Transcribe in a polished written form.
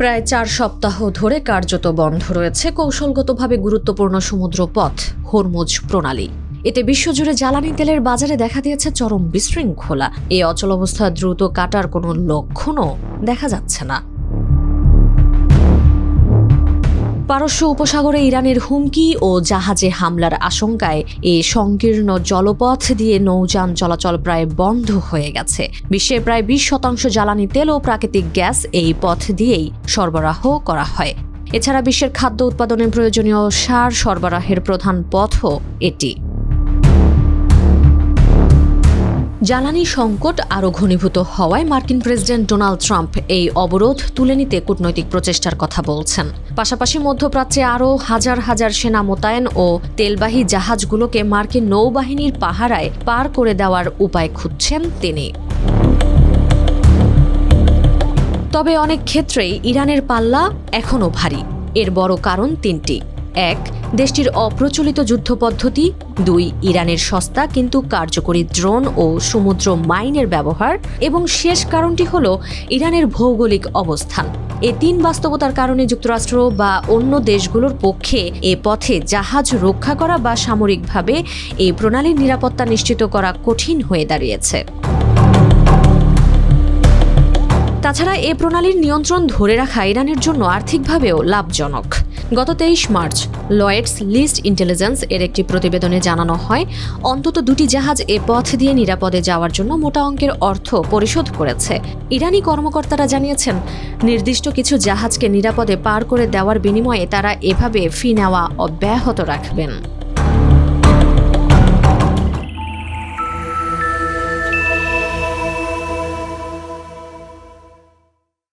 প্রায় ৪ সপ্তাহ ধরে কার্যত বন্ধ রয়েছে কৌশলগতভাবে গুরুত্বপূর্ণ সমুদ্রপথ হরমুজ প্রণালী। এতে বিশ্বজুড়ে জ্বালানি তেলের বাজারে দেখা দিয়েছে চরম বিশৃঙ্খলা। এই অচলাবস্থা দ্রুত কাটার কোনো লক্ষণও দেখা যাচ্ছে না। পারস্য উপসাগরে ইরানের হুমকি ও জাহাজে হামলার আশঙ্কায় এই সংকীর্ণ জলপথ দিয়ে নৌযান চলাচল প্রায় বন্ধ হয়ে গেছে। বিশ্বে প্রায় 20% জ্বালানি তেল ও প্রাকৃতিক গ্যাস এই পথ দিয়েই সরবরাহ করা হয়। এছাড়া বিশ্বের খাদ্য উৎপাদনের প্রয়োজনীয় সার সরবরাহের প্রধান পথও এটি। জ্বালানি সংকট আরও ঘনীভূত হওয়ায় মার্কিন প্রেসিডেন্ট ডোনাল্ড ট্রাম্প এই অবরোধ তুলে নিতে কূটনৈতিক প্রচেষ্টার কথা বলছেন। পাশাপাশি মধ্যপ্রাচ্যে আরও হাজার হাজার সেনা মোতায়েন ও তেলবাহী জাহাজগুলোকে মার্কিন নৌবাহিনীর পাহারায় পার করে দেওয়ার উপায় খুঁজছেন তিনি। তবে অনেক ক্ষেত্রেই ইরানের পাল্লা এখনও ভারী। এর বড় কারণ তিনটি। ১. দেশটির অপ্রচলিত যুদ্ধপদ্ধতি। ২. ইরানের সস্তা কিন্তু কার্যকরী ড্রোন ও সমুদ্র মাইনের ব্যবহার। এবং শেষ কারণটি হল ইরানের ভৌগোলিক অবস্থান। এই ৩ বাস্তবতার কারণে যুক্তরাষ্ট্র বা অন্য দেশগুলোর পক্ষে এ পথে জাহাজ রক্ষা করা বা সামরিকভাবে এই প্রণালীর নিরাপত্তা নিশ্চিত করা কঠিন হয়ে দাঁড়িয়েছে। তাছাড়া এ প্রণালীর নিয়ন্ত্রণ ধরে রাখা ইরানের জন্য আর্থিকভাবেও লাভজনক। গত 23 মার্চ লয়েডস লিস্ট ইন্টেলিজেন্স এর একটি প্রতিবেদনে জানানো হয়, অন্তত 2টি জাহাজ এ পথ দিয়ে নিরাপদে যাওয়ার জন্য মোটা অঙ্কের অর্থ পরিশোধ করেছে। ইরানি কর্মকর্তারা জানিয়েছেন, নির্দিষ্ট কিছু জাহাজকে নিরাপদে পার করে দেওয়ার বিনিময়ে তারা এভাবে ফি নেওয়া অব্যাহত রাখবেন।